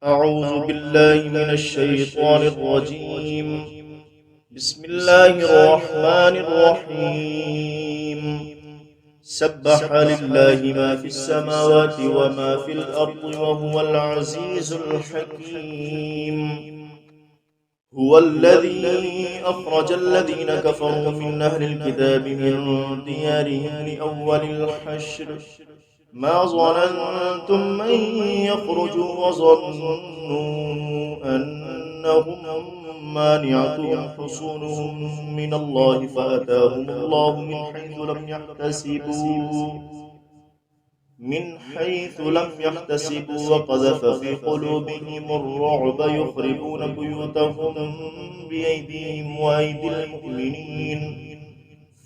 أعوذ بالله من الشيطان الرجيم. بسم الله الرحمن الرحيم. سبح لله ما في السماوات وما في الأرض وهو العزيز الحكيم. هو الذي أخرج الذين كفروا من أهل الكتاب من ديارهم لأول الحشر ما ظننتم من يخرجوا وظنوا أنهم مانعتهم حصونهم من الله فأتاهم الله من حيث لم يحتسبوا وقذف في قلوبهم الرعب يخربون بيوتهم بأيديهم وأيدي المؤمنين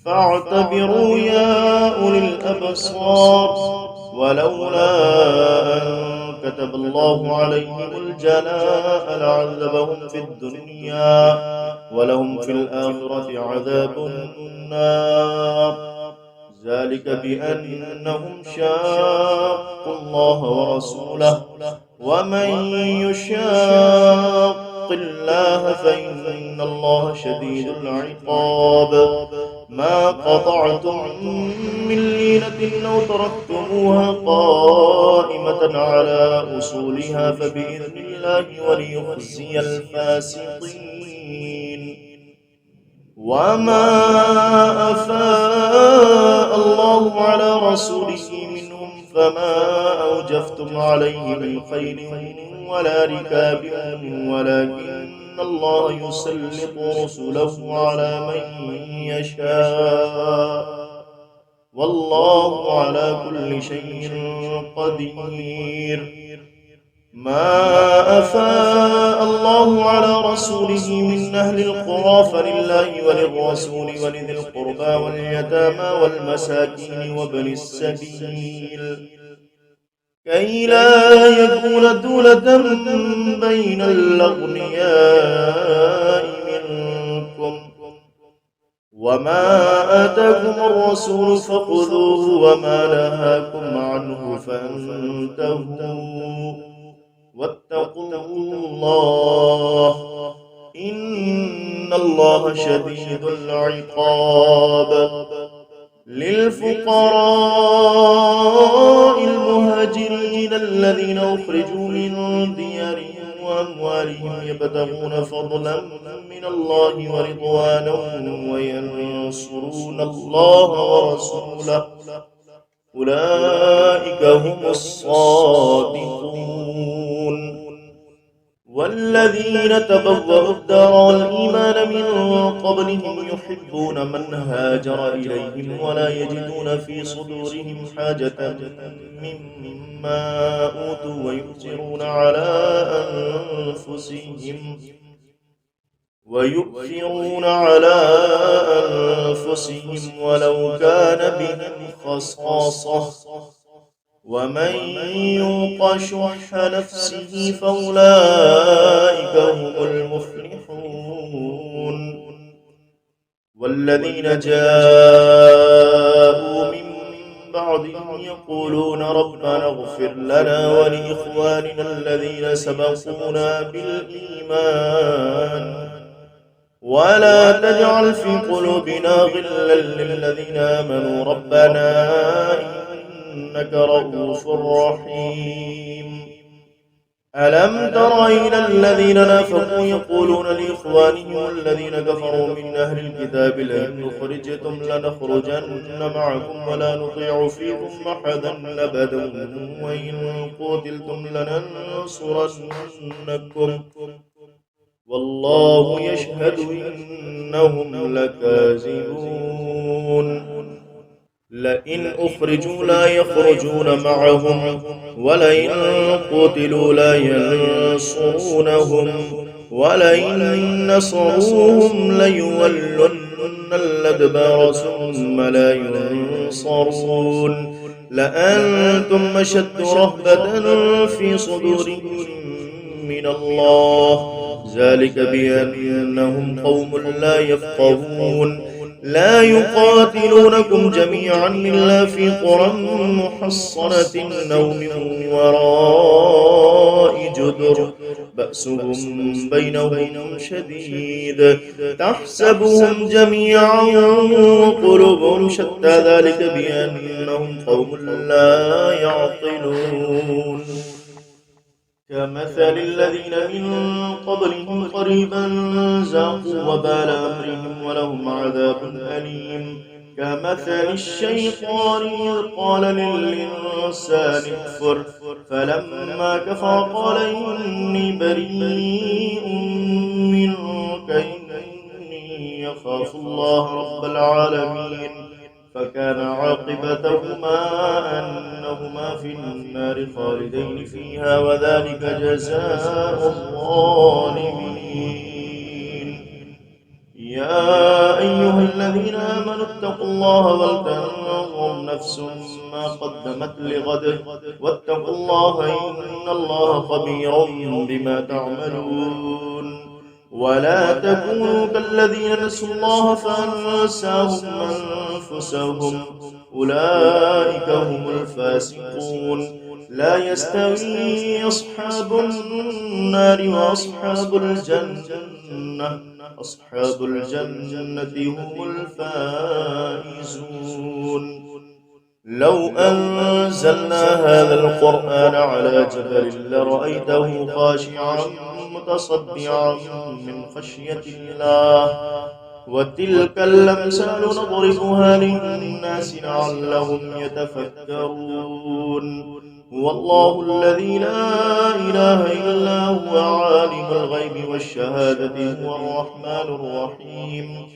فاعتبروا يا أولي الأبصار ولولا أن كتب الله عليهم الجلاء لعذبهم في الدنيا ولهم في الآخرة عذاب النار ذلك بأنهم شاقوا الله ورسوله ومن يشاق الله فإن الله شديد العقاب ما قطعتم من لينة أو تركتموها قائمة على أصولها فبإذن الله وليخزي الفاسقين وما أفاء الله على رسوله منهم فما أوجفتم عليه من خيل ولا ركاب ولكن الله يسلط رسله على من يشاء والله على كل شيء قدير ما أفاء الله على رسوله من أهل القرى فلله وللرسول ولذي القربى واليتامى والمساكين وابن السبيل كي لا يكون دولة بين الأغنياء منكم وما آتاكم الرسول فخذوه وما نهاكم عنه فانتهوا واتقوا الله إن الله شديد العقاب للفقراء المهاجرين الذين أخرجوا من ديارهم وأموالهم يبتغون فضلا من الله ورضوانا وينصرون الله ورسوله أولئك هم الصادقون والذين تبوأوا الدار والإيمان من قبلهم يحبون من هاجر إليهم ولا يجدون في صدورهم حاجة مما أوتوا ويؤثرون على أنفسهم ولو كان بهم خصاصة ومن يوق شح نفسه فأولئك هم المفلحون والذين جاءوا من بعدهم يقولون ربنا اغفر لنا ولإخواننا الذين سبقونا بالإيمان ولا تجعل في قلوبنا غلا للذين آمنوا ربنا إنك رؤوف رحيم ألم تر إلى الذين نافقوا يقولون لإخوانهم الذين كفروا من أهل الكتاب لئن أخرجتم لنخرجن معكم ولا نطيع فيكم أحدا أبدا وإن قتلتم لننصرنكم والله يشهد إنهم لكاذبون لئن أخرجوا لا يخرجون معهم ولئن قتلوا لا ينصرونهم ولئن نصروهم ليولن الأدبار ثم لا ينصرون لأنتم أشد رهبة في صدورهم من الله ذلك بأنهم قوم لا يفقهون لا يقاتلونكم جميعا إلا في قرى محصنة أو من وراء جدر بأسهم بينهم شديد تحسبهم جميعا وقلوبهم شتى ذلك بأنهم قوم لا يعقلون كمثل الذين من قبلهم قريبا ذاقوا وبال أمرهم ولهم عذاب أليم كمثل الشيطان إذ قال للإنسان اكفر فلما كفر قال إني بريء منك إني أخاف الله رب العالمين فكان عاقبتهما أنهما في النار خالدين فيها وذلك جزاء الظالمين يا أيها الذين آمنوا اتقوا الله ولتنظر نفس ما قدمت لغد واتقوا الله إن الله خبير بما تعملون ولا تكونوا كالذين نسوا الله فأنساهم أنفسهم أولئك هم الفاسقون لا يستوي أصحاب النار وأصحاب الجنة أصحاب الجنة هم الفائزون لو أنزلنا هذا القرآن على جبل لرأيته خاشعا متصدعا من خشية الله وتلك الأمثال نضربها للناس لعلهم يتفكرون هو الله الذي لا إله إلا هو عالم الغيب والشهادة هو الرحمن الرحيم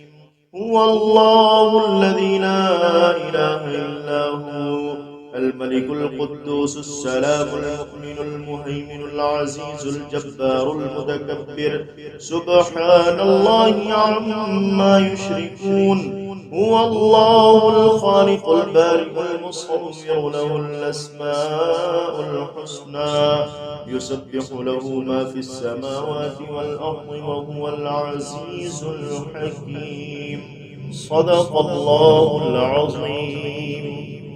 هو الله الذي لا إله إلا هو الملك القدوس السلام المؤمن المهيمن العزيز الجبار المتكبر سبحان الله عما يشركون هو الله الخالق البارئ المصور له الأسماء الحسنى يسبح له ما في السماوات والأرض وهو العزيز الحكيم صدق الله العظيم